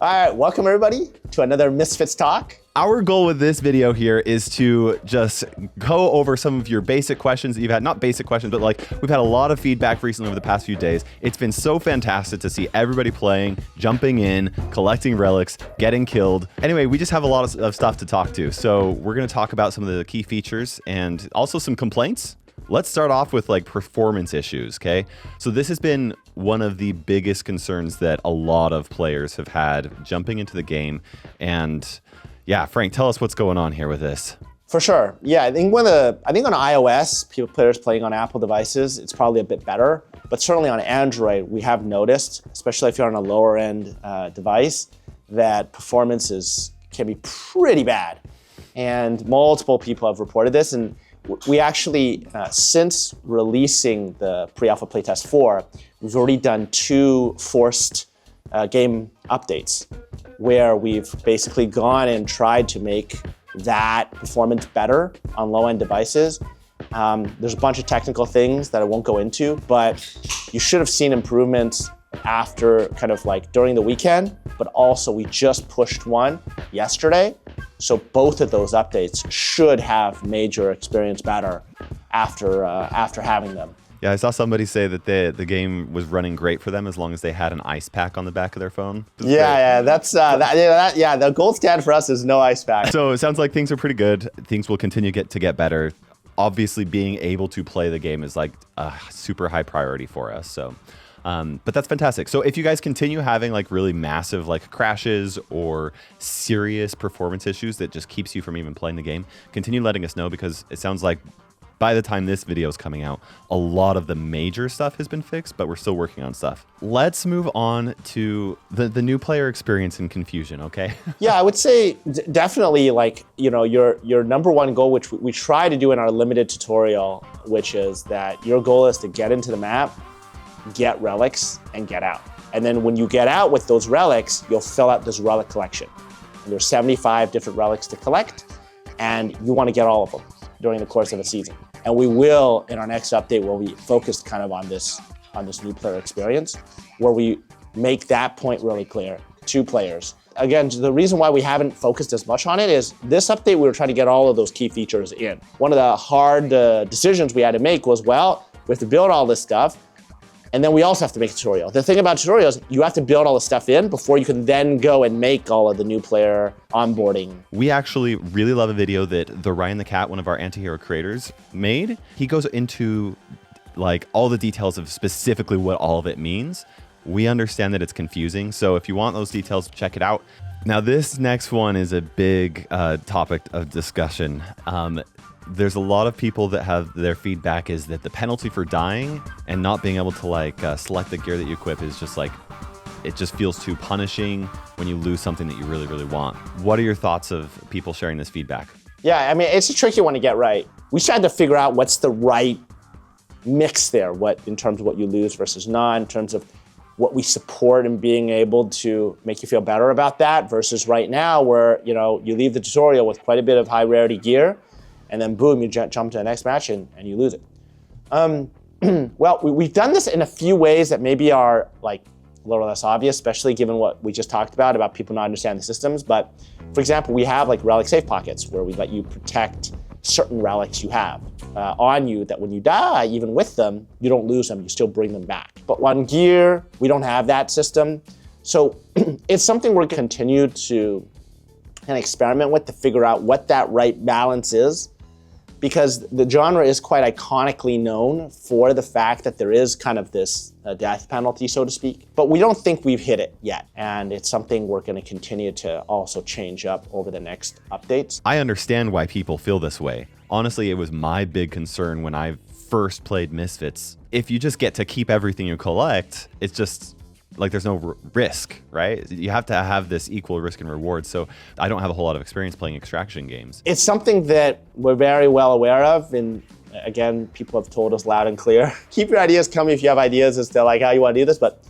All right, welcome everybody to another Misfitz talk. Our goal with this video here is to just go over some of your basic questions that you've had. Not basic questions, but like we've had a lot of feedback recently over the past few days. It's been so fantastic to see everybody playing, jumping in, collecting relics, getting killed. Anyway, we just have a lot of stuff to talk to. So we're going to talk about some of the key features and also some complaints. Let's start off with like performance issues, okay? So this has been one of the biggest concerns that a lot of players have had jumping into the game. And yeah, Frank, tell us what's going on here with this. For sure. Yeah, I think on iOS, players playing on Apple devices, it's probably a bit better. But certainly on Android, we have noticed, especially if you're on a lower end device, that performance can be pretty bad. And multiple people have reported this. And we actually, since releasing the pre-alpha playtest 4, we've already done 2 forced game updates where we've basically gone and tried to make that performance better on low-end devices. There's a bunch of technical things that I won't go into, but you should have seen improvements after kind of like during the weekend, but also we just pushed one yesterday. So both of those updates should have made your experience better after having them. Yeah, I saw somebody say that the game was running great for them as long as they had an ice pack on the back of their phone. Yeah, that's the gold standard for us is no ice pack. So it sounds like things are pretty good. Things will continue to get better. Obviously, being able to play the game is like a super high priority for us. So. But that's fantastic. So if you guys continue having like really massive like crashes or serious performance issues that just keeps you from even playing the game, continue letting us know, because it sounds like by the time this video is coming out, a lot of the major stuff has been fixed, but we're still working on stuff. Let's move on to the new player experience and confusion, okay? Yeah, I would say definitely like, you know, your number one goal, which we try to do in our limited tutorial, which is that your goal is to get into the map, get relics, and get out. And then when you get out with those relics, you'll fill out this relic collection. And there's 75 different relics to collect, and you want to get all of them during the course of a season. And we will, in our next update, where we focused kind of on this new player experience, where we make that point really clear to players. Again, the reason why we haven't focused as much on it is this update, we were trying to get all of those key features in. One of the hard decisions we had to make was, well, we have to build all this stuff, and then we also have to make a tutorial. The thing about tutorials, you have to build all the stuff in before you can then go and make all of the new player onboarding. We actually really love a video that the Ryan the Cat, one of our Antihero creators, made. He goes into like all the details of specifically what all of it means. We understand that it's confusing, so if you want those details, check it out. Now this next one is a big topic of discussion. There's a lot of people that have their feedback is that the penalty for dying and not being able to like select the gear that you equip is just like, it just feels too punishing when you lose something that you really, really want. What are your thoughts of people sharing this feedback? Yeah, I mean, it's a tricky one to get right. We tried to figure out what's the right mix there, what in terms of what you lose versus not, in terms of what we support and being able to make you feel better about that versus right now where, you know, you leave the tutorial with quite a bit of high rarity gear, and then boom, you jump to the next match and you lose it. Well, we've done this in a few ways that maybe are like a little less obvious, especially given what we just talked about people not understanding the systems. But for example, we have like relic safe pockets where we let you protect certain relics you have on you that when you die, even with them, you don't lose them, you still bring them back. But on gear, we don't have that system. So it's something we're gonna continue to kind of experiment with to figure out what that right balance is, because the genre is quite iconically known for the fact that there is kind of this death penalty, so to speak. But we don't think we've hit it yet. And it's something we're going to continue to also change up over the next updates. I understand why people feel this way. Honestly, it was my big concern when I first played Misfitz. If you just get to keep everything you collect, it's just like there's no risk, right? You have to have this equal risk and reward. So I don't have a whole lot of experience playing extraction games. It's something that we're very well aware of. And again, people have told us loud and clear, keep your ideas coming if you have ideas as to like how you want to do this, but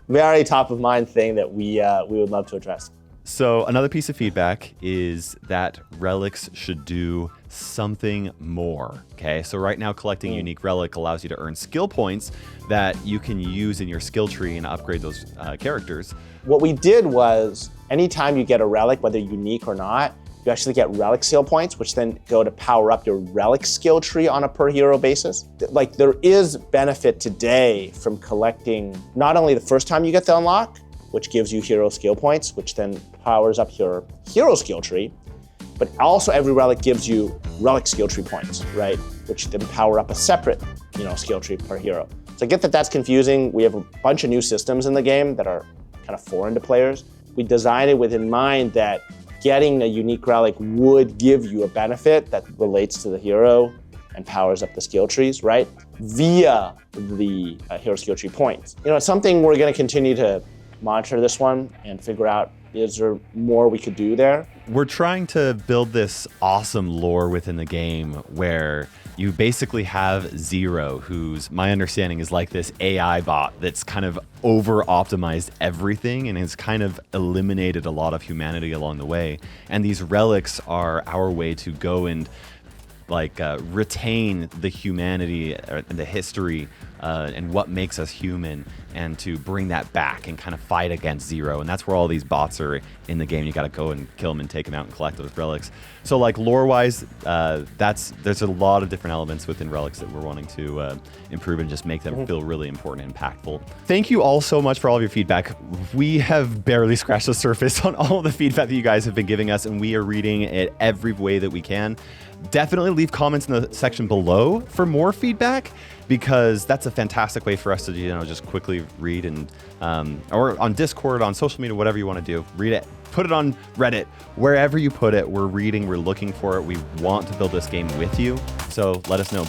very top of mind thing that we would love to address. So another piece of feedback is that relics should do something more. Okay, so right now collecting a unique relic allows you to earn skill points that you can use in your skill tree and upgrade those characters. What we did was, anytime you get a relic, whether unique or not, you actually get relic skill points, which then go to power up your relic skill tree on a per hero basis. Like, there is benefit today from collecting not only the first time you get the unlock, which gives you hero skill points, which then powers up your hero skill tree, but also every relic gives you relic skill tree points, right? Which then power up a separate, skill tree per hero. So I get that that's confusing. We have a bunch of new systems in the game that are kind of foreign to players. We designed it with in mind that getting a unique relic would give you a benefit that relates to the hero and powers up the skill trees, right? Via the hero skill tree points. It's something we're going to continue to monitor this one and figure out, is there more we could do there? We're trying to build this awesome lore within the game where you basically have Zero, who's, my understanding, is like this AI bot that's kind of over-optimized everything and has kind of eliminated a lot of humanity along the way. And these relics are our way to go and retain the humanity and the history and what makes us human, and to bring that back and kind of fight against Zero. And that's where all these bots are in the game. You got to go and kill them and take them out and collect those relics. So lore-wise, there's a lot of different elements within relics that we're wanting to improve and just make them feel really important and impactful. Thank you all so much for all of your feedback. We have barely scratched the surface on all of the feedback that you guys have been giving us, and we are reading it every way that we can. Definitely leave comments in the section below for more feedback, because that's a fantastic way for us to just quickly read, and or on Discord, on social media, whatever you want to do, read it, put it on Reddit, wherever you put it. We're reading, we're looking for it. We want to build this game with you, so let us know.